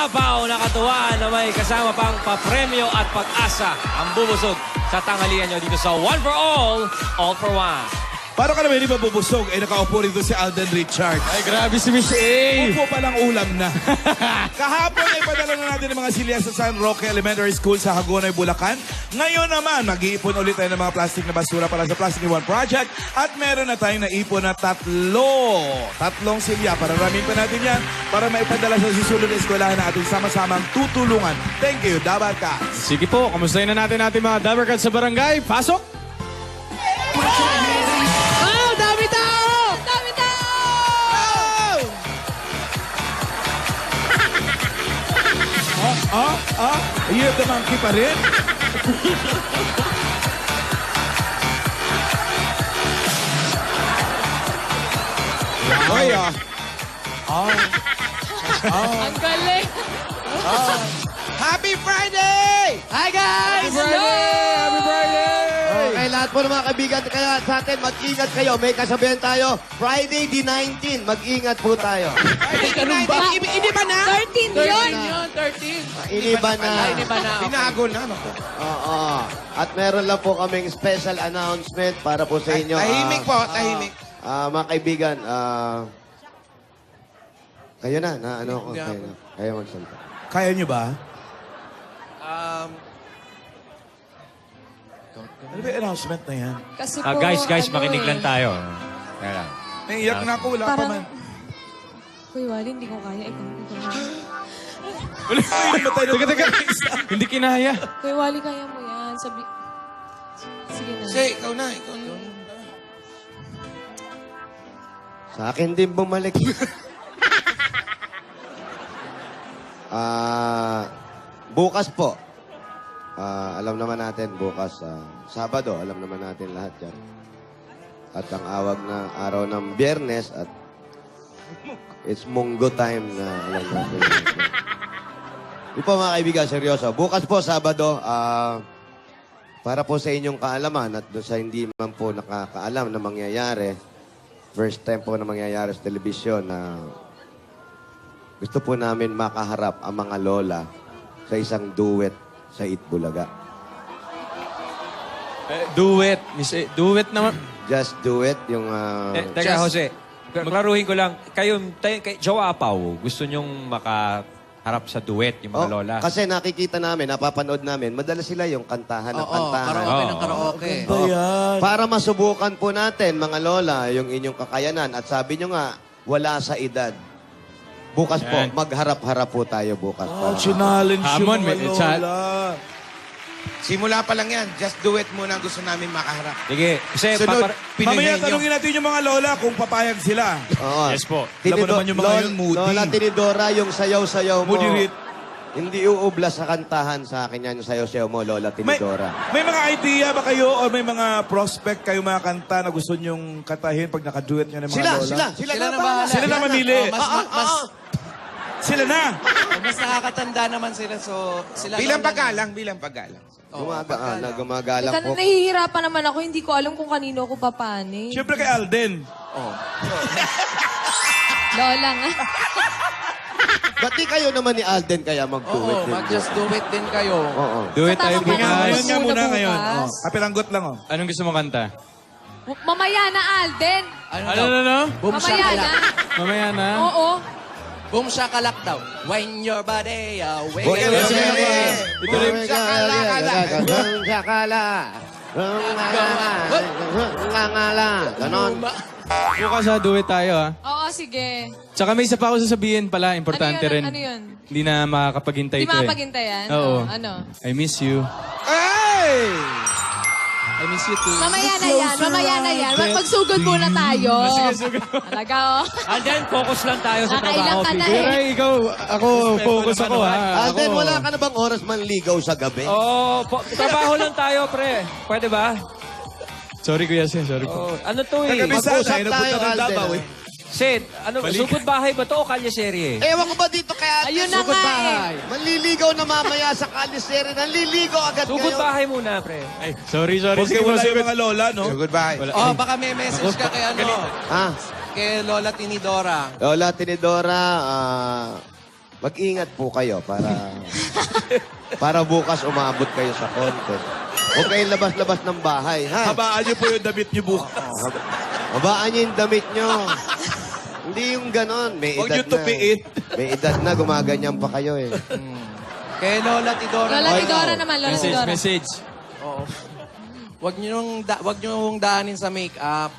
sabaw na katuwaan na may kasama pang papremyo at pag-asa ang bubusog sa tanghalian nyo dito sa One for All for One. Para ka naman hindi mabubusog, nakaupo rito si Alden Richard. Ay, grabe si Miss A. Upo pa lang ulam na. Kahapon ay padala na natin ng mga silya sa San Roque Elementary School sa Hagonoy, Bulacan. Ngayon naman, mag-iipon ulit tayo ng mga plastic na basura para sa Plastic One Project. At meron na tayong naipon na tatlong silya. Pararamin pa natin yan para maipadala sa susunod na eskwelahan na ating sama-samang tutulungan. Thank you, Dabar Cats. Sige po, kamustahin na natin mga Dabarkad sa barangay. Pasok! Dami tao! Dami tao! Year of the monkey pa rin? Hoy, Ang galing! Happy Friday! Hi guys! Happy Friday! Okay, lahat po ng mga kaibigan kaya sa atin, mag-ingat kayo. May kasabihan tayo, Friday the 19, mag-ingat po tayo. Ganun ba? Hindi ba na? 13 yun! 13. Iniba na. Iniba na. Binago na. Oo. At meron lang po kaming special announcement para po sa inyo. Tahimik po, tahimik. Mga kaibigan, kayo na ano ko. Kayo magsalita. Kaya nyo ba? Ano ba yung announcement na yan? Kasi po, Guys, makinig lang tayo. Kaya lang. Naiiyak na ako, wala pa Parang- man. Kuya Wally, hindi ko kaya. Ikaw. Teka. Hindi kinaya. Kuya Wally, kaya mo yan. Sige na. Say, ikaw na. Sa akin din bumalik. Bukas po. Alam naman natin, bukas, Sabado, alam naman natin lahat yan. At ang awag na araw ng Biyernes at it's Munggo time na alam natin. Di po mga kaibigan, seryoso. Bukas po, Sabado, para po sa inyong kaalaman at doon sa hindi man po nakakaalam na mangyayari, first time po na mangyayari sa telebisyon na gusto po namin makaharap ang mga lola sa isang duet sa Itbulaga. Do it, Miss A. Do it naman. Just do it, yung... Teka, Jose. Klaruhin ko lang. Kayo, kay Jowa Pau, gusto nyong makaharap sa duet, yung mga lola? Kasi nakikita namin, napapanood namin, madalas sila yung kantahan ng kantahan. Karaoke ng karaoke. Para masubukan po natin, mga lola, yung inyong kakayanan. At sabi nyo nga, wala sa edad. Bukas po, Yan. magharap-harap po tayo bukas. Challenge yung Hamon, mga may lola. Simula pa lang yan. Just do it muna ang gusto namin makaharap. Sige. Kasi Sunod, Mamaya pinuhin nyo. tanungin natin yung mga lola kung papayag sila. Oo. Yes po. Alam mo naman yung mga yun, moody. Lola Tinidora, yung sayaw-sayaw mo. Moody Rit. Hindi uubla sa kantahan sa akin yan, yung sayaw-sayaw mo, Lola Tinidora. May mga idea ba kayo o may mga prospect kayo mga kanta na gusto nyong kantahin pag nakaduet nyo ng mga lola? Sila na na bahala. Sila na mamili. Sila na. Mas nakakatanda naman sila, so sila Bilang naman- paggalang, bilang paggalang. Gumagalang po. Nahihirapan naman ako. Hindi ko alam kung kanino ako papani. Siyempre kay Alden. Lola nga. Ba't di kayo naman ni Alden kaya mag-duet Oo, din? mag-just do it din kayo. Oo. Do it tayo Sa taas pa bukas. naman. Ngayon nga muna Muna ngayon. bukas. Kapilanggot lang oh. Anong gusto mo kanta? Mamaya na, Alden. Ano? Boom Mamaya na. shakalak. Mamaya na. Oo. Boom shakalak daw. When your body away. Ituloy mo Ganon. Bukas do it tayo Oo, sige. Tsaka may isa pa ako sasabihin pala, importante Ano yun? rin. Ano yun? Hindi na makakapaghintay Hindi ito makapagintayan? Oo. Ano? I miss you. Hey! I miss you too. Mamaya na yan. Mamaya na yan. Magsugod muna tayo. Talaga, oh. Alden, focus lang tayo sa Nakailang trabaho. ka na Pete. Pero ikaw, ako, focus ako Alden, Ako. wala ka na bang oras manligaw sa gabi? Oo, trabaho lang tayo, pre. Pwede ba? Sorry Kuya Sen, sorry po. Oh, ano to eh? Kagabi Mag-usap sana, tayo, napunta ng Alden. Davao eh. Sid, ano, sugod bahay ba to o kalye serye? Ewan ko ba dito kaya Ayun na nga eh. Manliligaw na mamaya sa kalisere. Nanliligaw agad Sugod ngayon. bahay muna, pre. Ay, sorry. Porque Sige, wala sige. yung mga lola, no? So, goodbye. Oh, baka may message ka kay ano, Ah, kay Lola Tinidora. Lola Tinidora, mag-ingat po kayo para bukas umabot kayo sa contest. Huwag kayong labas-labas ng bahay, ha? Habaan niyo po yung damit niyo bukas. Habaan niyo yung damit niyo. Hindi yung ganon. May Huwag edad niyo tupiin. May edad na, gumaganyan pa kayo eh. Kay Lola Tidora. Lola Oy, Tidora ikaw. naman, Lola Message, Tidora. message. Oo. Wag nyo daanin sa makeup.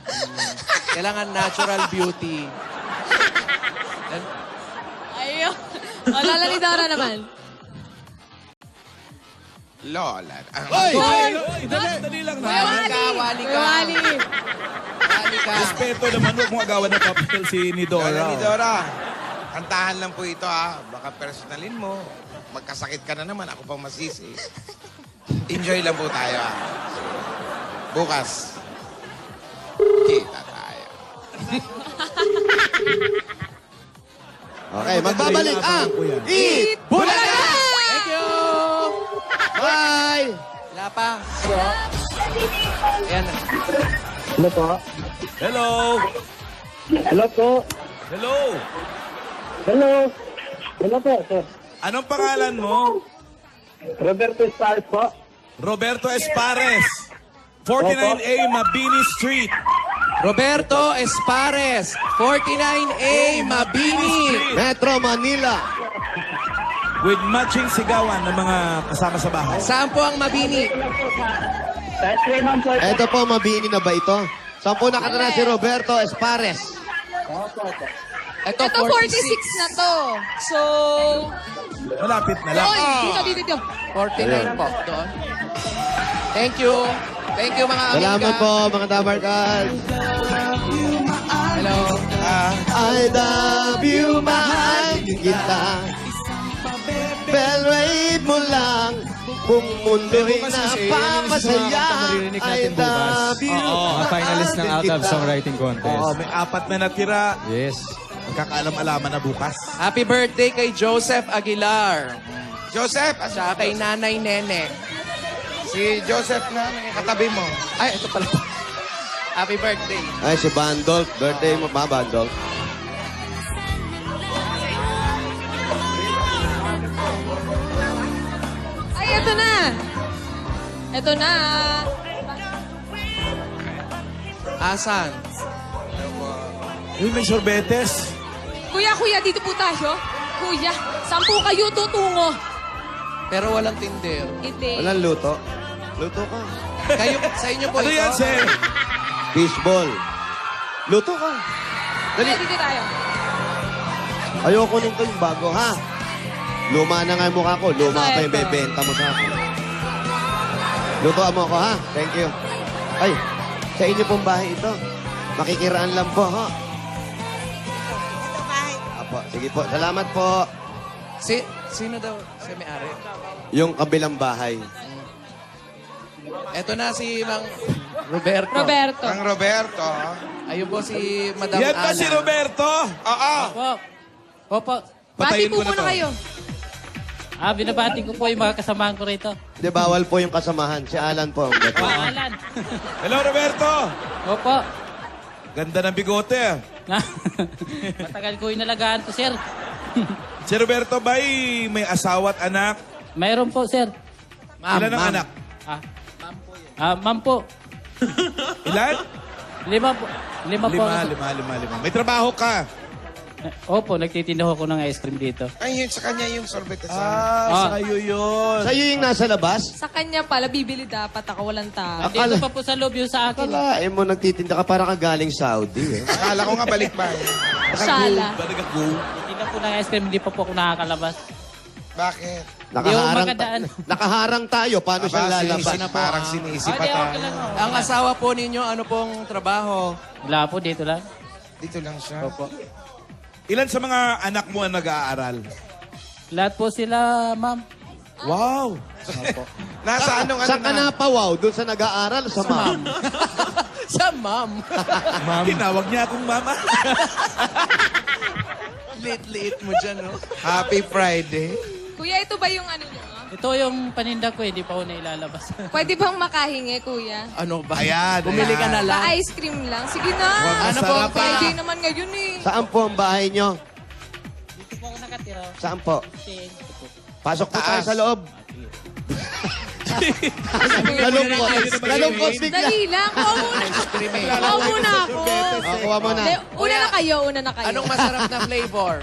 Kailangan natural beauty. Ayun. O, Lola Tidora naman. Lola. Dali lang na. Wali ka. Wali. Wali ka. Respeto naman, huwag mong agawan ng papel si Nidora. Lola Tidora. Kantahan lang po ito, ha? Baka personalin mo. Magkasakit ka na naman. Ako pang masisi. Enjoy lang po tayo, ha? Bukas. Kita tayo. Okay, magbabalik ang Eat Bulaga! Thank you. Bye! Wala pa. Ayan. Hello po. Hello. Hello po. Hello. Hello. Hello po, sir. Anong pangalan mo? Roberto Esparz po. Roberto Espares. 49A Mabini Street. Roberto Espares, 49A Mabini. Metro Manila. With matching sigawan ng mga kasama sa bahay. Saan po ang Mabini? Kahit kayo man po. Eto po, mabini na ba ito? Saan po nakatira si Roberto Espares? Ito, Ito 46 na to. So, Malapit na lang. oy, dito. 49 po. Doon. Thank you. Thank you, mga amiga. Salamat po, mga Dabarkal. Hello. I love you, mahal kita. Bell rate mo lang, kung mundo'y napapasaya. I love you, Oo, finalist ng mahal Out of kita. Songwriting Contest. Oo, may 4 na natira. Yes. Magkakaalam-alaman na bukas. Happy birthday kay Joseph Aguilar. Joseph, Siya kay Nanay Nene. si Joseph na katabi mo. Ay, ito pala. Happy birthday. Ay, si Bandol. Birthday mo ba, Bandol? Ay, eto na. Eto na. Asan? Uy, may sorbetes. Kuya, dito po tayo. Kuya, saan po kayo tutungo? Pero walang tinder. Hindi. Walang luto. Luto ka. Kayo, sa inyo po Ano ito. yan, sir? Fishball. Luto ka. Kuya, dito tayo. Ayoko nito yung bago, ha? Luma na nga yung mukha ko. Luma pa yung Ito. bebenta mo sa akin. Lutoan mo ako, ha? Thank you. Ay, sa inyo pong bahay ito. Makikiraan lang po, ha? Apo, sige po. Salamat po. Sino daw? Si may-ari. Yung kabilang bahay. Ito na si Mang Roberto. Roberto. Ang Roberto. Ayun po si Madam Yan ba Ana. si Roberto? Oo. Opo. Bati Patayin po ko na muna to. kayo. Binabati ko po yung mga kasamahan ko rito. Hindi, bawal po yung kasamahan. Si Alan po. ang gato. Alan. Hello, Roberto. Opo. Ganda ng bigote. Matagal ko inalagaan to, sir. Si Roberto ba'y may asawa at anak? Mayroon po, sir. Ilan ang anak? Ma'am po. Ilan? 5 po. 5 po. Lima. May trabaho ka. Opo, nagtitinda ko ng ice cream dito. Ay, yun sa kanya yung sorbet. Sa kayo yun. Sa'yo yung nasa labas? Sa kanya pala, bibili dapat ako, walang tao. Dito pa po sa loob yung sa akin. Akalain mo, nagtitinda ka para ka galing Saudi. Eh. Akala ko nga balik ba? Shala. Titinda po ng ice cream, hindi pa po ako nakakalabas. Bakit? magadaan. Nakaharang tayo. Paano siya lalabas? sinisi na parang sinisi pa Okay, tayo. okay lang. Ang asawa po ninyo, ano pong trabaho? Wala po, dito lang. Dito lang siya. Opo. Ilan sa mga anak mo ang nag-aaral? Lahat po sila, ma'am. Wow. Nasa anong ano Sa ka na pa, wow? Doon sa nag-aaral? Sa ma'am? Sa ma'am. Tinawag niya akong mama. Liit-liit mo dyan, no? Happy Friday. Kuya, ito ba yung ano nyo? Ito yung paninda ko, hindi pa ako nailalabas. Pwede bang makahingi, kuya? Ano ba? Ayan, Bumili ka na lang. Pa-ice cream lang. Sige na. Wag Ano po? masarap, Friday naman ngayon eh. Saan po ang bahay nyo? Dito po ako nakatira. tira. Saan po? Kasi, Pasok po tayo Taas. sa loob. Nalungkot bigla. Dali lang. Kuha muna. Kuha muna ako. Kuha mo na. Hindi, una na kayo, una na kayo. Anong masarap na flavor?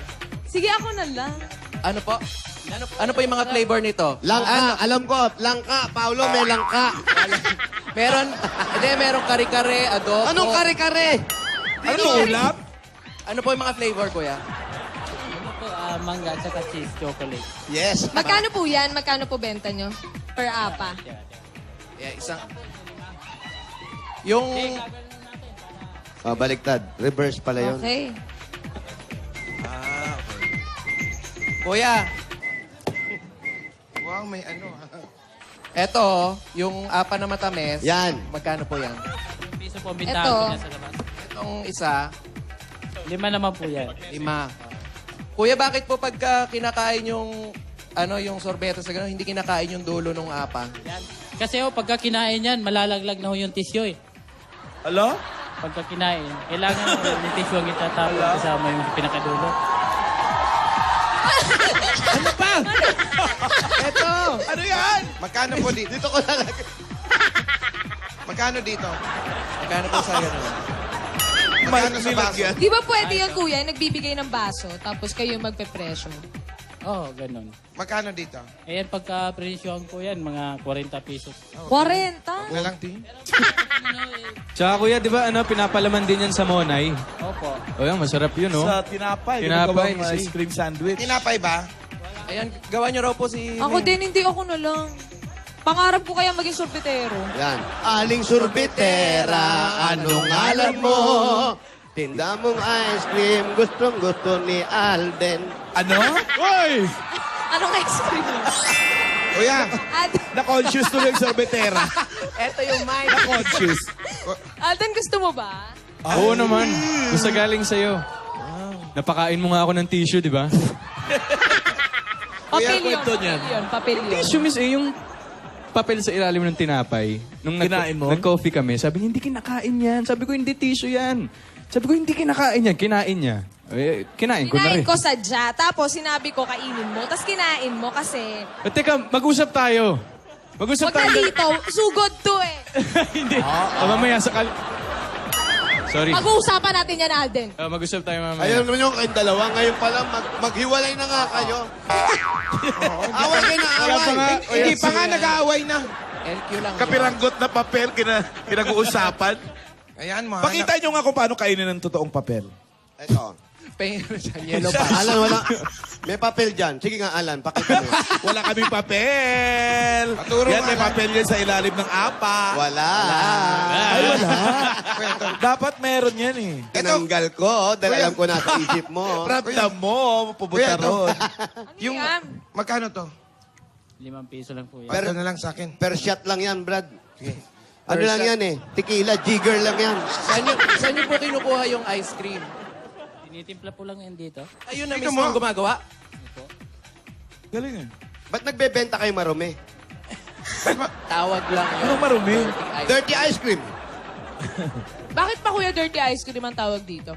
Sige, ako na lang. Ano po? Ano po yung mga flavor nito? Langka, alam ko. Langka, Paolo, may langka. Meron kare-kare, adobo. Anong kare-kare? Ano ulap? Ano po yung mga flavor, kuya? ano po, mangga at saka cheese chocolate. Yes. Magkano po yan? Magkano po benta nyo? Per apa? Yeah, isang... Yung... Baliktad. Reverse pala yun. Okay. Kuya, Wow, may ano. eto, yung apa na matamis. Yan. Magkano po yan? Piso po ang Ito. bintahan ko niya sa labas. Itong isa, 5 naman po yan. 5. Kuya, bakit po pagka kinakain yung yung sorbeto sa gano'n, hindi kinakain yung dulo ng apa? Yan. Kasi pagka kinain yan, malalaglag na ho yung tissue eh. Alo? Pagka kinain, kailangan yung tissue ang itatapon kasama yung pinakadulo. Eto! Ano yan? Magkano po dito? Dito ko lalagay. Magkano dito? Magkano po sa gano'n? Magkano sa baso? Di ba pwede yun, kuya? Nagbibigay ng baso, tapos kayo magpe-presyo. Oo, ganun. Magkano dito? Ayan, pagka presyohan ko yan, mga 40 pesos. 40? Na lang, Tim. Tsaka kuya, di ba, pinapalaman din yan sa Monay? Opo. O yan, masarap yun, no? Sa tinapay. Tinapay, Ginagawang ice cream sandwich. Tinapay ba? Ayan, gawa niyo raw po si... Ako din, hindi ako na lang. Pangarap ko kaya maging sorbetero. Yan. Aling sorbetera, anong ngalan mo? Tinda mong ice cream, gustong-gusto ni Alden. Ano? Hoy! Anong ice cream? Kuya, Na-conscious tuloy yung sorbetera. Eto yung mic. Na-conscious. Alden, gusto mo ba? Oo naman. Gusto galing sa'yo. Napakain mo nga ako ng tissue, di ba? Papel yun. kwento niyan. Papel yun. Tissue, miss, yung papel sa ilalim ng tinapay. Nung Kinain mo? nag-coffee kami, sabi niya, hindi kinakain yan. Sabi ko, hindi tissue yan. Sabi ko, hindi kinakain yan. Kinain niya. Eh, kinain ko na Kinain rin. ko sadya. Tapos sinabi ko, kainin mo. Tapos kinain mo kasi... Teka, mag-usap tayo. Mag-usap Huwag na tayo. dito. Sugod to eh. Hindi. Mamaya sa Sorry. Pag-uusapan natin yan, Alden. Mag-usap tayo mamaya. Ayun naman yung kayong dalawa. Ngayon pala, maghiwalay na nga kayo. Away kayo na Wala pa nga. away. hindi pa nga nag-aaway na. LQ lang. Kapiranggot na papel pinag-uusapan. Ayan mo. Pakita nyo nga kung paano kainin ng totoong papel. Ito. Pengen siya, yellow pa. Alan, wala. May papel dyan. Sige nga, Alan. Pakita mo. Wala kaming papel. Paturo Yan, nga may lang. papel yan sa ilalim ng apa. Wala. Ay, wala. Dapat meron yan eh. Tinanggal ko. Dahil alam ko nasa isip mo. Ramdam mo, pupunta Kuya, ito. ron. Yung, yan? magkano to? 5 piso lang po yan. Pero na lang sa akin. Per shot lang yan, Brad. Ano lang yan eh? Tequila, jigger lang yan. Saan niyo po kinukuha yung ice cream? Tinitimpla po lang yan dito. Ayun na Tingnan mismo mo. ang gumagawa? Galing eh. Ba't nagbebenta kayo marumi? Tawag lang yun. Anong marumi? Dirty ice cream. Bakit pa kuya dirty ice cream ang tawag dito?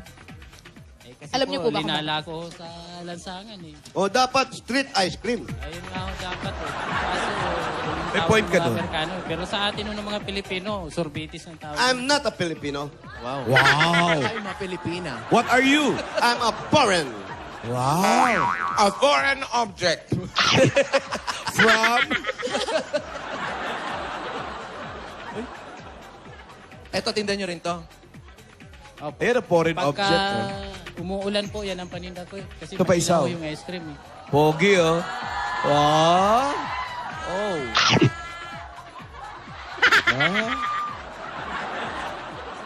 Eh, kasi Alam niyo po ba kung linala ko sa lansangan eh. O dapat street ice cream. Ayun nga ho dapat eh. Kaso, yung May tawag point ka ng mga dun. Amerikano. Pero sa atin ng mga Pilipino, sorbitis ang tawag. I'm not a Filipino. Wow. Wow. Ay, mga Pilipina. What are you? I'm a foreign. Wow. A foreign object. From? Eto, tinda niyo rin to. Opo. Ayan, a foreign Pagka object. Oh. umuulan po, yan ang paninda ko eh. Kasi Ito pa mahina isa, ho oh. yung ice cream eh. Pogi, oh. Wow. Oh.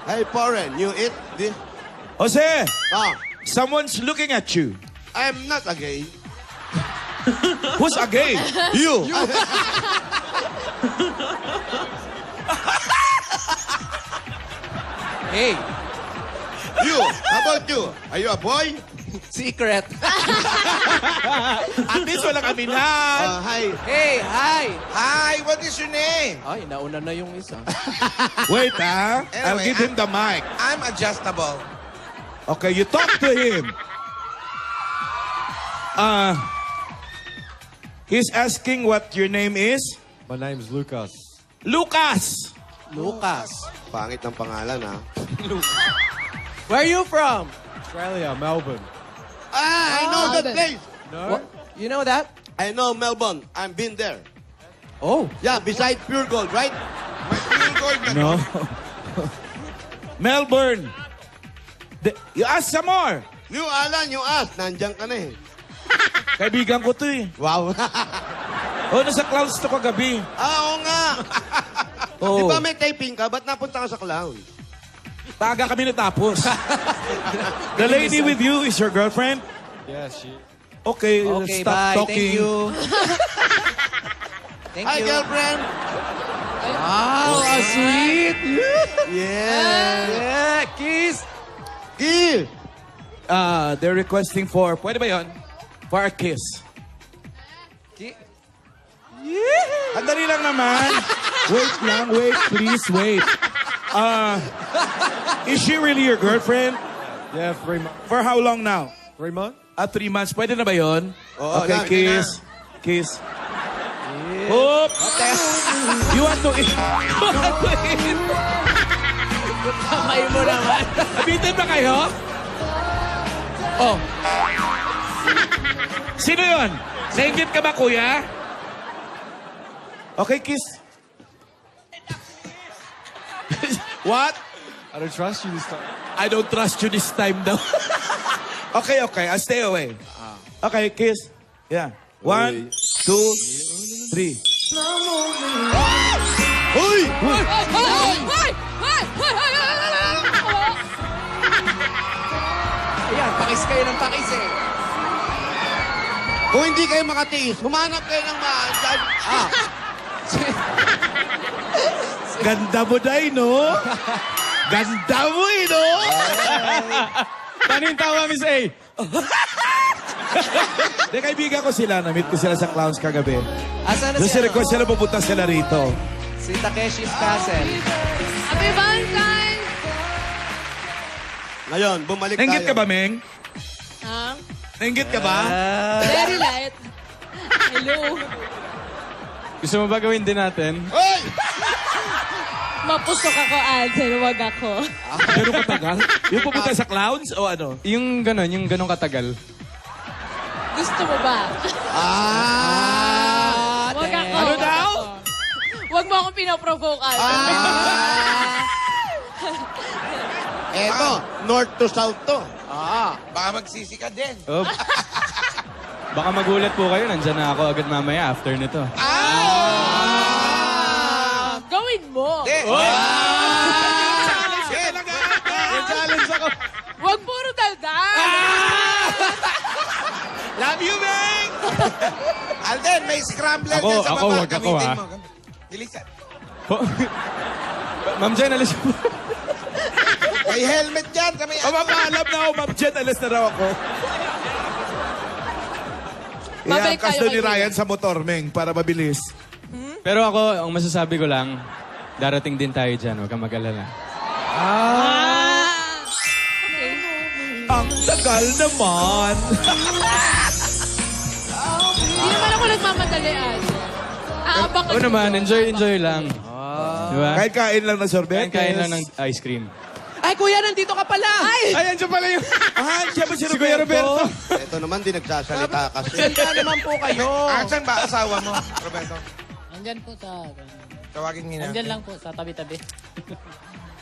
Hey, foreign, you eat this? Jose, Ah, someone's looking at you. I'm not a gay. Who's a gay? You. Hey, You. How about you? Are you a boy? secret. At least walang aminan. Hi. Hey, hi. Hi, what is your name? Ay, nauna na yung isa. Wait, ah. I'll Anyway, give him the mic. I'm adjustable. Okay, you talk to him. He's asking what your name is. My name's Lucas. Lucas! Lucas. Pangit ng pangalan, ha? Where are you from? Australia, Melbourne. I know that place. No? You know that? I know Melbourne. I've been there. Oh. Yeah, beside Pure Gold, right? Pure gold na. No. Melbourne. You ask some more. New Alan, you ask. Nandiyan ka na eh. Kaibigan ko to eh. Wow. Nasa clouds to kagabi. Oo nga. Oh. Di ba may taping ka? Ba't napunta ka sa clown? Taga kami natapos. The lady with you is your girlfriend? Yes, she... Okay, Okay, stop bye. talking. Thank you. Thank Hi, you. girlfriend. Wow, sweet. Yeah. Yeah, kiss. Kill. They're requesting for, pwede ba yun? For a kiss. Andali lang naman. Wait lang, wait, please, wait. Is she really your girlfriend? Yeah, 3 months. For how long now? 3 months? 3 months. Pwede na ba yun? Oo, Okay, na, kiss. Kiss. Oop! You want to eat? You want to eat? Kamay mo naman. Abitin ba kayo? Oh. Sino yun? Nainggit ka ba, kuya? Okay, kiss. What? I don't trust you this time. I don't trust you this time daw. Okay, I'll stay away. Okay, kiss. Yeah. 1, 2, 3. Uy! Ayan, pakis kayo ng pakis eh. Kung hindi kayo makatiis, humanap kayo ng Ganda mo, Day, no? Ganda mo, no? Paano yung tawa, Miss A? De, kaibigan ko sila. Na-meet ko sila sa Clowns kagabi. Asan na Doon si, sila request sila pupunta sila rito. si Takeshi's Castle? Happy Valentine's! Ngayon, bumalik Nainggit ka tayo. ba, Meng? Ha? Nainggit ka ba? Very light. Hello. Gusto mo ba gawin din natin? Hoy! Mapusok ako, Anson. Huwag ako. Ganun katagal? Yung pupunta sa Clowns o ano? Yung ganong katagal. Gusto mo ba? Huwag ako. Ano wag daw? ako. Huwag mo akong pinaprovoke, Anson. Eto, north to south to. Baka magsisi ka din. Oh. Baka magulat po kayo. Nandyan na ako agad mamaya after nito. Gawin mo. Challenge ako. Huwag puro daldal. Love you, Meng! Alden, may scrambler Ako, dyan sa ako, baba. wag ako, Gamitin ha? mo. Bilisan. Ma'am Jen, alis po. May helmet dyan. Sa may Mapapaalam na ako, Ma'am Jet. Alas na raw ako. Babalik Iangkas tayo daw ni kay Ryan sa motor, Meng, para mabilis. Pero ako, ang masasabi ko lang, darating din tayo dyan. Huwag kang mag-alala. Ang tagal naman. Hindi naman ako nagmamadali, Anson. Aabang Oo naman, enjoy lang. Diba? Kahit kain lang ng sorbet. Kain lang ng ice cream. Ay, kuya, nandito ka pala. Ay! Ay, andyan pala yung... Siya ba si Kuya Roberto? Ito naman, di nagsasalita kasi. Sanda naman po kayo. Asan ba asawa mo, Roberto? Nandyan po sa... Tawagin niyo Nandyan natin. lang po sa tabi-tabi.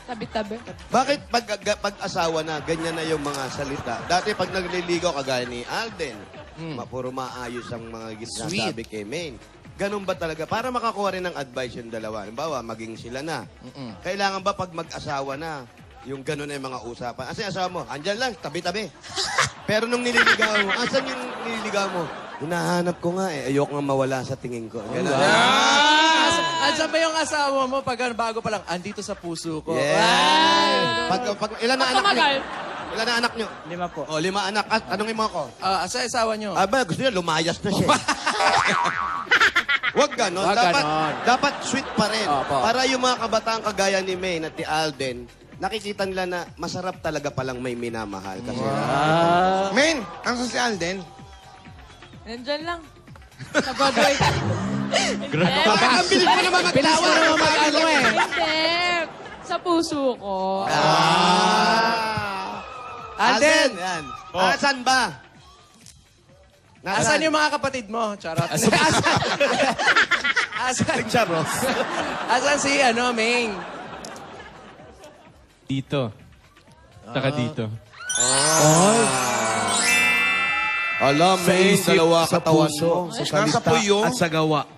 Tabi-tabi. Bakit pag-asawa na, ganyan na yung mga salita? Dati pag nagliligaw, kagaya ni Alden, puro maayos ang mga sinasabi kay Maine. Ganun ba talaga? Para makakuha rin ng advice yung dalawa. Halimbawa, maging sila na. Kailangan ba pag mag-asawa na, yung ganun na yung mga usapan? Asan yung asawa mo? Andyan lang, tabi-tabi. Pero nung nililigaw mo, asan yung nililigaw mo? Hinahanap ko nga eh. Ayoko nga mawala sa tingin ko. Ganun. Asan ba yung asawa mo pag bago pa lang? Andito sa puso ko. Yeah. Ilan na anak niyo? Tumagal. Ilan na anak niyo? 5 po. O, 5 anak. At tanongin mo ako. Asa asawa nyo? Aba, gusto niya, lumayas na siya. Huwag ganon. Huwag ganon. Dapat sweet pa rin. Opo. Para yung mga kabataan kagaya ni May at ni Alden, nakikita nila na masarap talaga palang may minamahal. Kasi, Main, ang si Alden. Nandyan lang. Sa Broadway. Ang bilis mo naman magtawa. Mag-ano eh. Hindi. Sa puso ko. Alden, Yan. Asan ba? asan yung mga kapatid mo? Charot. Asan? Charot. Asan si, Ming? Dito. Saka dito. Alam, may dalawa sa katawan puso, mo. sa Nasa salita, puyo. at sa gawa.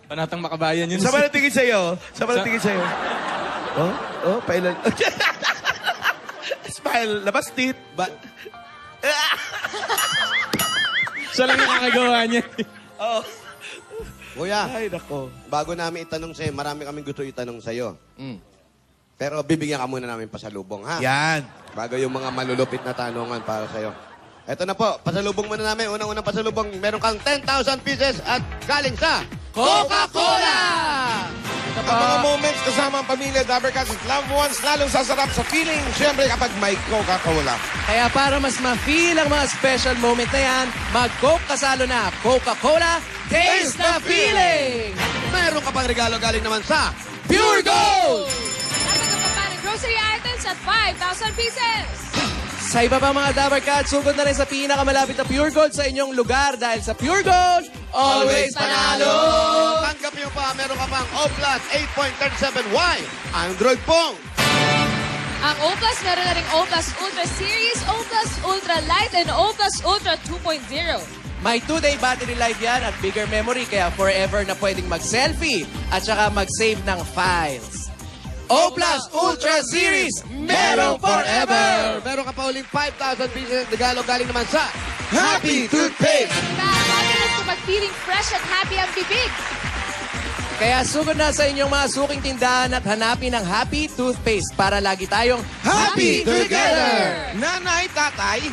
Panatang makabayan yun. Sa tingin sa'yo? Sa tingin sa'yo? Oh, pailan. Smile, labas teeth. Siya lang nakakagawa niya. Kuya, Ay, nako. bago namin itanong sa'yo, marami kaming gusto itanong sa'yo. Pero bibigyan ka muna namin pasalubong, ha? Yan. Bago yung mga malulupit na tanungan para sa'yo. Eto na po, pasalubong muna namin. Unang-unang pasalubong, meron kang 10,000 pieces at galing sa Coca-Cola! Ang mga moments kasama ang pamilya, Dabarcats at loved ones, lalong sasarap sa feeling, syempre kapag may Coca-Cola. Kaya para mas ma-feel ang mga special moment na yan, mag-Coke kasalo na. Coca-Cola, taste the feeling! Meron ka pang regalo galing naman sa Pure Gold! Napagkapapaling grocery items at 5,000 pieces. Sa iba pa mga Dabarcats, sugod na rin sa pinakamalapit na Pure Gold sa inyong lugar dahil sa Pure Gold, always panalo! Tanggap nyo pa, meron ka pang O Plus 8.37Y Android phone. Ang O Plus, meron na rin O Plus Ultra Series, O Plus Ultra Light, and O Plus Ultra 2.0. May 2-day battery life yan at bigger memory kaya forever na pwedeng mag-selfie at saka mag-save ng files. O Plus Ultra Series, merong forever! Meron ka pa uling 5,000 pieces at regalo galing naman sa Happy Toothpaste. Nakakatinis kapag feeling fresh at happy ang bibig. Kaya sugod na sa inyong mga suking tindahan at hanapin ang Happy Toothpaste para lagi tayong happy together! Nanay, tatay.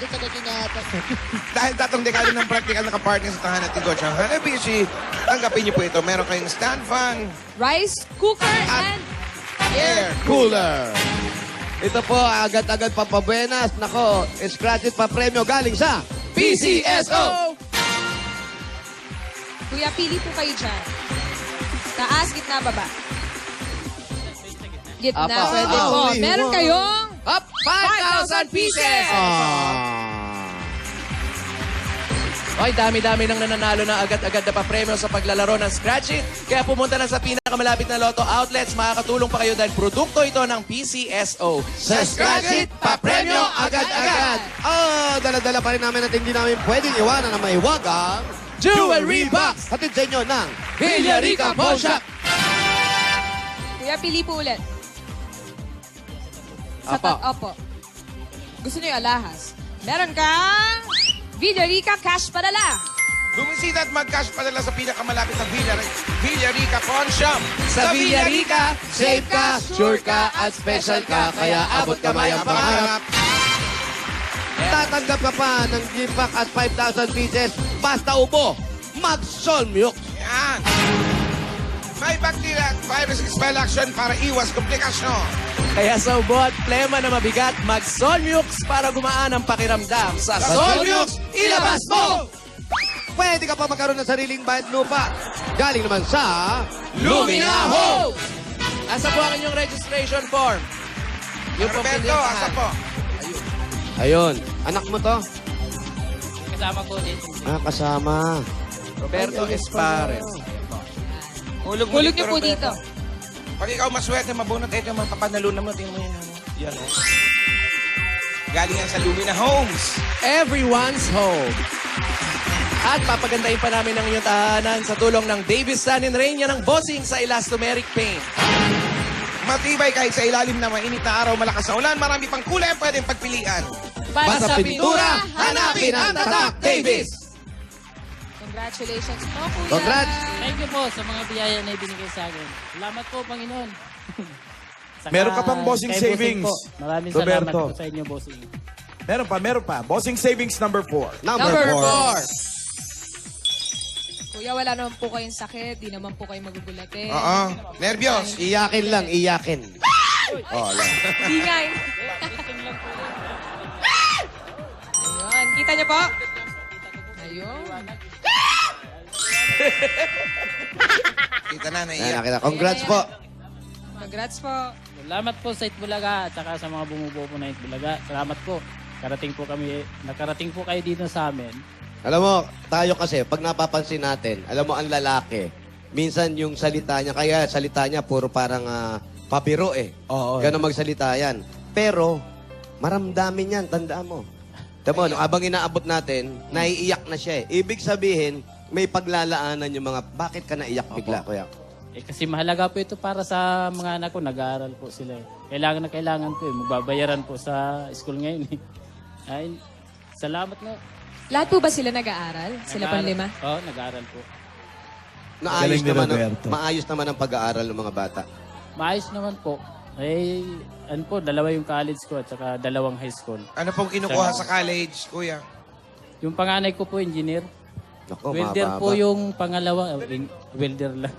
Dahil tatong dekada ng practical na kapartner sa tahanan at Gochang Hanabishi, tanggapin niyo po ito. Meron kayong stand fan, Rice, cooker, and air. Cooler. Ito po, agad-agad pampabuenas. Nako, scratch it pa premyo galing sa PCSO! Kuya, pili po kayo dyan. Taas, gitna, baba. Gitna, Apa. pwede po. Meron kayong Up! 5,000 pieces! Ay, dami-dami nang nananalo na agad-agad na pa-premyo sa paglalaro ng Scratch It. Kaya pumunta na sa pinakamalapit na Lotto outlets. Makakatulong pa kayo dahil produkto ito ng PCSO. Sa Scratch It, pa-premyo agad-agad. Dala-dala pa rin namin at hindi namin pwedeng iwanan na may wagang Jewelry Box! Hatid sa inyo ng Villarica Pawn Shop! Kuya, pili po ulit. Opo. Gusto niyo yung alahas? Meron kang Villarica Cash Padala. Bumisita at mag-cash padala sa pinakamalapit na Villarica Pawn Shop. Sa Villarica, safe ka, sure ka, at special ka. Kaya abot kamay ang pangarap. Tatanggap ka pa ng gift pack at 5,000 pieces. Basta ubo, mag-Solmyuk. Yan. May bacteria at virus expel action para iwas komplikasyon. Kaya sa ubo at plema na mabigat, mag-Solmux para gumaan ang pakiramdam. Sa Solmux, ilabas mo! Pwede ka pa magkaroon ng sariling bayad lupa. Galing naman sa Lumina Home! Asa po ang inyong registration form? Yung Roberto, pagpilihan. asa po? Ayun, anak mo to? Kasama ko dito. Kasama. Roberto Espares. Hulog Hulog niyo po dito. Pag ikaw maswerte, mabunot, ito yung mapapanalo mo. Tingnan mo yan. Yan, oh. Galing yan sa Lumina Homes. Everyone's home. At papagandahin pa namin ang inyong tahanan sa tulong ng Davis Sun and Rain yan ng bossing sa elastomeric paint. Matibay kahit sa ilalim na mainit na araw, malakas na ulan, marami pang kulay ang pwedeng pagpilian. Para sa pintura, hanapin ang tatak Davis! Congratulations po, Kuya. Congrats! Thank you po sa mga biyaya na ibinigay sa akin. Salamat po, Panginoon. Saka Meron ka pang bossing kay savings, po. Maraming salamat Roberto. po sa inyo, bossing. Meron pa. Bossing savings number 4. Number 4. Kuya, wala naman po kayong sakit. Di naman po kayo magugulatin. Oo. Nervyos. Iyakin lang, iyakin. Lang. Ingay. Ayun, kita niyo po? Ayun. Kita na, Ayan, naiyak. nakita. Congrats po. Congrats po. Salamat po sa Itbulaga at saka sa mga bumubuo po na Itbulaga. Salamat po. Nakarating po kayo dito sa amin. Alam mo, tayo kasi, pag napapansin natin, alam mo, ang lalaki, minsan yung salita niya, kaya salita niya puro parang papiro eh. Oo. Ganon magsalita yan. Pero, maramdamin yan, tandaan mo. Tama mo, abang inaabot natin, naiiyak na siya eh. Ibig sabihin, may paglalaanan yung mga, bakit ka naiyak bigla, kuya? Kasi mahalaga po ito para sa mga anak ko. Nag-aaral po sila. Kailangan na kailangan po. Magbabayaran po sa school ngayon. Ay, salamat na. Lahat po ba sila nag-aaral? Sila pang lima? Oo, nag-aaral po. Naayos Galing ni naman, Roberto. maayos naman ang pag-aaral ng mga bata. Maayos naman po. Eh, ano po, dalawa yung college ko at saka dalawang high school. Ano pong kinukuha sa college, kuya? Yung panganay ko po, engineer. Naku, Welder mababa. po yung pangalawa. Welder lang.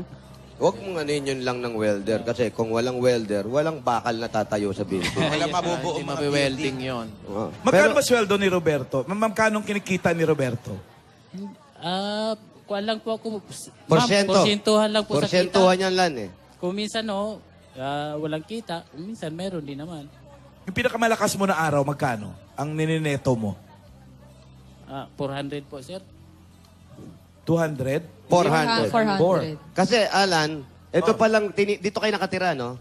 Huwag mong ano yun lang ng welder. Kasi kung walang welder, walang bakal na tatayo sa building. Wala mabubuo Hindi mga mabiwelding yun. Oo. Magkano ba sweldo ni Roberto? Magkano kinikita ni Roberto? Kuha lang po ako. Porsyento. Porsentuhan lang po sa kita. Porsentuhan yan lang eh. Kung minsan, walang kita. Kung minsan, meron din naman. Yung pinakamalakas mo na araw, magkano? Ang ninineto mo? 400 po, sir. 200? 400. 400. Kasi, Alan, ito palang, dito kayo nakatira, no?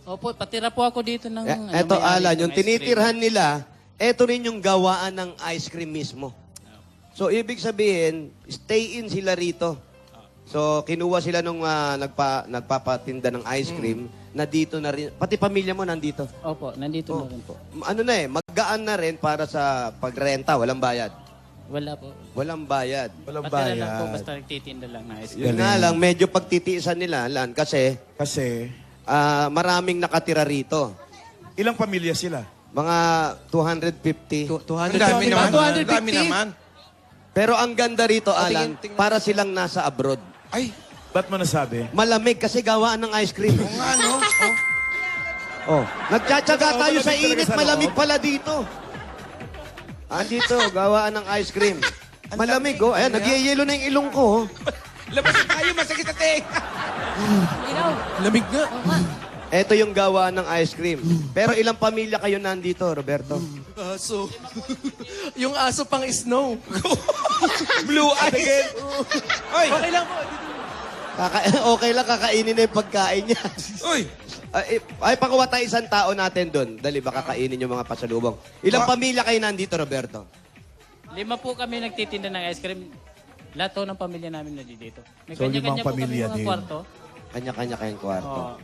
Opo, patira po ako dito ng... Eto, may-ari Alan, ng yung ice cream. tinitirhan nila, eto rin yung gawaan ng ice cream mismo. So, ibig sabihin, stay in sila rito. So, kinuha sila nung nagpapatinda ng ice cream na dito na rin. Pati pamilya mo nandito. Opo, nandito na rin po. Ano na eh, maggaan na rin para sa pagrenta, walang bayad. Wala po. Walang bayad. Walang Patira lang po, bayad. basta nagtitinda lang na ice Yun cream. nga lang, medyo pagtitiisan nila, Alan, kasi Kasi, maraming nakatira rito. ilang pamilya sila? Mga 250. 200. Ang dami naman. 250. Ang dami naman. Pero ang ganda rito, Alan, tingnan para silang nasa abroad. Ay, Ba't mo nasabi? Malamig kasi gawaan ng ice cream. kung ano. Oh, nagtsatsaga tayo sa malamig talaga init, sa malamig loob. pala dito. Andito, gawaan ng ice cream. Malamig, oh. Ayan, nagyayelo na yung ilong ko, oh. Labas na tayo, masakit sa ting. Ilaw. Lamig nga. Oo nga. Ito yung gawaan ng ice cream. Pero ilang pamilya kayo nandito, Roberto? Aso. Yung aso pang snow. Blue eyes. Oy, Okay lang po. Okay lang, kakainin na yung pagkain niya. uy. Ay, pakuha tayo isang tao natin doon. Dali, baka kainin yung mga pasalubong. Ilang pamilya kayo nandito, Roberto? 5 po kami nagtitinda ng ice cream. Lahat po ng pamilya namin nandito. May So, kanya-kanya limang po kami pamilya mga din. kwarto. Kanya-kanya kayong kwarto. Oo.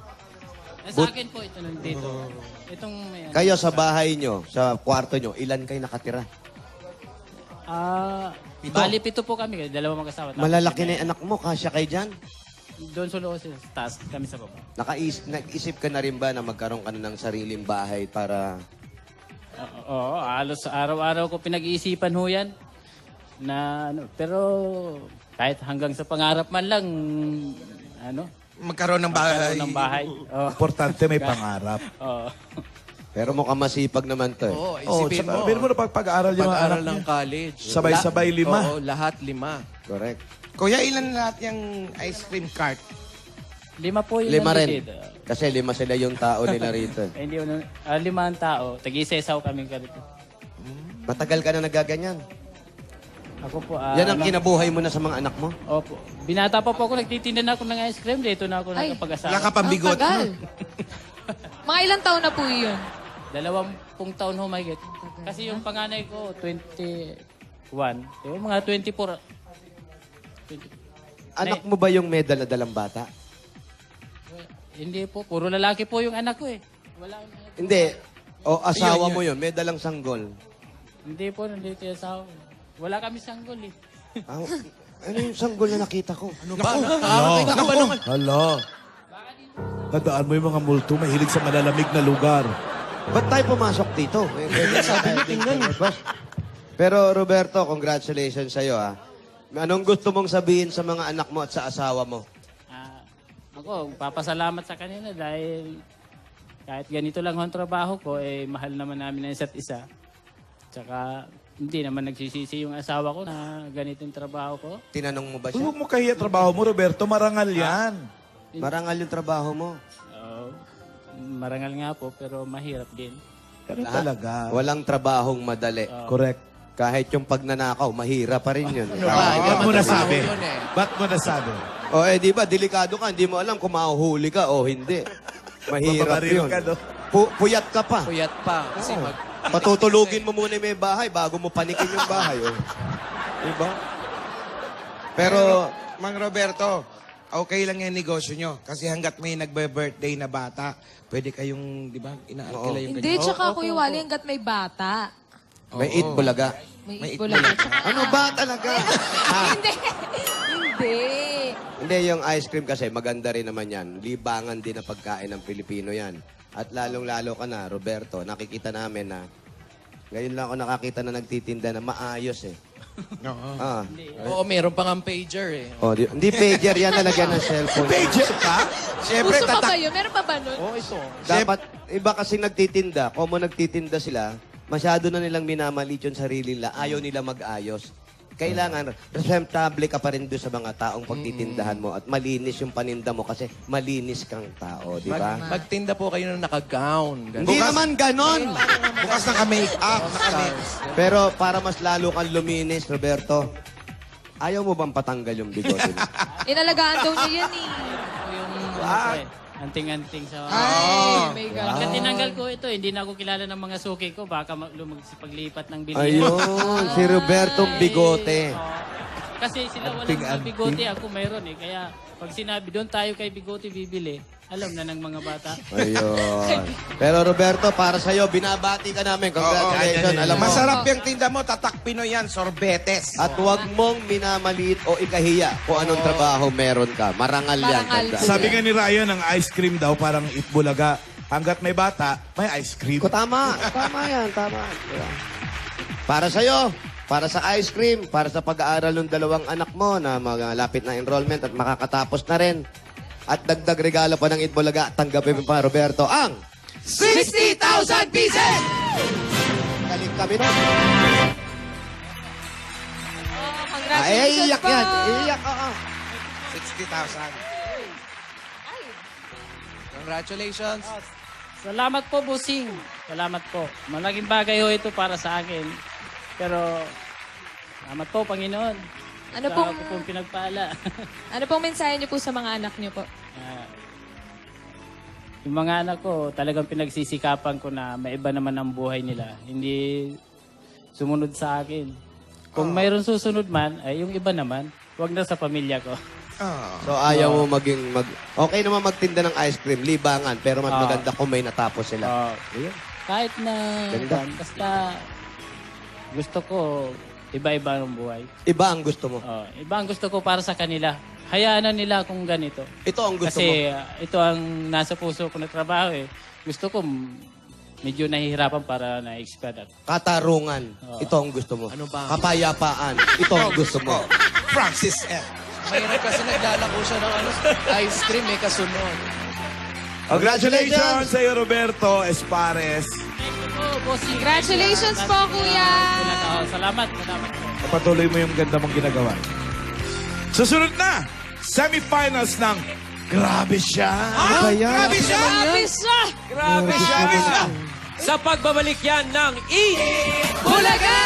Sa akin po ito nandito. Itong may ano. Kayo sa bahay nyo, sa kwarto nyo, ilan kayo nakatira? Bali, 7 po kami. Dalawang mag-asawa. Tapos Malalaki na may- yung anak mo, kasya kayo dyan? Doon sa loob sa taas, kami sa baba. Nag-isip ka na rin ba na magkaroon ka na ng sariling bahay para... Oo, halos araw-araw ko pinag-iisipan ho yan. Na, ano, pero kahit hanggang sa pangarap man lang, ano, Magkaroon ng bahay. ng bahay. Oo. Importante may pangarap. Oo. Pero mukhang masipag naman to eh. Oo, Oh, isipin tsaka, mo. biro mo na pag-aaral yung mga Pag-aral anak ng niya. college. Sabay-sabay, 5. Oo, lahat 5. Correct. Kuya, ilan lahat yung ice cream cart? 5 po yung 5 rin. nandito. Kasi 5 sila yung tao nila rito. Eh, hindi, 5 ang tao. Tag-isesaw kami karito. Matagal ka na nagaganyan. Ako po, Yan ang kinabuhay mo na sa mga anak mo? Opo. Binata pa po ako, nagtitinda na ako ng ice cream. Dito na ako Ay, nakapag-asawa. Wala ka pang Ang bigot. tagal. Mga ilang taon na po yun? 20 taon ho mahigit. Kasi yung panganay ko, 21. Yung mga 24. Anak mo ba yung may dala-dalang bata? Hindi po, puro lalaki po yung anak ko eh. Wala. Hindi. O asawa Ayun, mo yun, may dalang sanggol. Hindi po, nandito yung asawa ko. Wala kami sanggol eh. Ah, ano yung sanggol na nakita ko? Ano ba? Nakakarating ka ba naman? Hala. Tandaan mo yung mga multo, mahilig sa malalamig na lugar. Ba't tayo pumasok dito? Pero Roberto, congratulations sa'yo ha. Anong gusto mong sabihin sa mga anak mo at sa asawa mo? Ako, papasalamat sa kanila dahil kahit ganito lang ang trabaho ko, eh mahal naman namin ang isa't isa. Tsaka Hindi naman nagsisisi yung asawa ko na ganito yung trabaho ko. Tinanong mo ba Uy, siya? huwag mo kahiya trabaho mo, Roberto. Marangal yan. Marangal yung trabaho mo. Oo, marangal nga po, pero mahirap din. Pero talaga. Walang trabahong madali. Correct. Kahit yung pagnanakaw, mahirap pa rin yun. Ba't mo nasabi? Yun eh. Ba't mo nasabi? O di ba, delikado ka. Hindi mo alam kung mahuhuli ka o hindi. Mahirap Mababaril yun. ka, no? Puyat ka pa. Puyat pa. Kasi Patutulugin mo muna yung may bahay bago mo panikin yung bahay. Oh. Diba? Pero, Mang Roberto, okay lang yung negosyo nyo. Kasi hanggat may nagbe-birthday na bata, pwede kayong, di ba, inaarkila yung Hindi, tsaka Kuya Wally, hanggat may bata. may eat bulaga. May bulaga. Ano ba talaga? Hindi. Hindi. Hindi, yung ice cream kasi maganda rin naman yan. Libangan din na pagkain ng Pilipino yan. At lalong-lalo ka na, Roberto, nakikita namin na ngayon lang ako nakakita na nagtitinda na maayos eh. Oo. Ah. Oo, meron pang ang pager eh. Oh, hindi pager yan, nalagyan ng cellphone. Pager ka? Siyempre, Uso pa ba yun? Meron pa ba nun? Oo, ito. Dapat, iba kasi nagtitinda, kung nagtitinda sila, masyado na nilang minamalit yung sarili nila, ayaw nila mag-ayos. Kailangan, presentable ka pa rin doon sa mga taong pagtitindahan mo at malinis yung paninda mo kasi malinis kang tao, di ba? Magtinda po kayo ng naka-gown. Ganun. Hindi naman ganon! bukas naka-make up. Pero para mas lalo kang luminis, Roberto, ayaw mo bang patanggal yung bigote mo? Inalagaan daw niya yan eh. Yung ano ko anting-anting sa... Ay, may gano'n. Pagka tinanggal ko ito, hindi na ako kilala ng mga suki ko. Baka lumagsipaglipat ng bilihan. Ayun, si Robertong bigote. Kasi sila walang mga bigote, ako mayroon eh. Kaya pag sinabi, doon tayo kay bigote bibili, alam na ng mga bata. Ayun. Pero Roberto, para sa'yo, binabati ka namin. Congratulations. Alam mo, Masarap yung tinda mo, tatak Pinoy yan, sorbetes. at huwag mong minamaliit o ikahiya kung anong trabaho meron ka. Marangal yan. Marangal. Tanda. Sabi nga ni Ryan, ang ice cream daw parang itbulaga. Hanggat may bata, may ice cream. Ko, tama. Tama yan. Tama. Diba? Para sa'yo, para sa ice cream, para sa pag-aaral ng dalawang anak mo na malapit na enrollment at makakatapos na rin. At dagdag regalo pa ng Itbulaga, tanggapin mo pa, Roberto, ang 60,000 pieces! galing kami nun. Oh, congratulations Iyak po. yan. Iyak, oo. 60,000. Congratulations. Salamat po, Busing. Salamat po. Malaking bagay ho ito para sa akin. Pero, salamat po, Panginoon. Ano Sa pong, ako pong pinagpala. ano pong mensahe niyo po sa mga anak niyo po? Yung mga anak ko, talagang pinagsisikapan ko na maiba naman ang buhay nila. Hindi sumunod sa akin. Kung mayroon susunod man, ay yung iba naman, wag na sa pamilya ko. So, ayaw mo Okay naman magtinda ng ice cream, libangan, pero mas maganda kung may natapos sila. Ayun. Kahit na, Ganda. basta gusto ko, iba-iba ang buhay. Iba ang gusto mo. Iba ang gusto ko para sa kanila. Hayaan na nila kung ganito. Ito ang gusto mo. Kasi ito ang nasa puso ko na trabaho eh. Gusto ko medyo nahihirapan para na-expand. Katarungan. Ito ang gusto mo. Ano ba? Kapayapaan. Ito ang gusto mo. Francis F. Mahirap kasi naglalako siya ng ice cream eh, kasunod. Congratulations sa iyo, Roberto Espares. Congratulations po, Kuya. Salamat. Patuloy mo yung ganda mong ginagawa. Susunod na, semifinals ng Grabe Siya. Ano ba yan? Grabe siya! Grabe siya! Grabe siya! Sa pagbabalik yan ng Bulaga!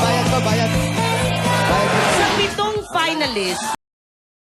Bayad ba? Bayad. Sa 7 finalists,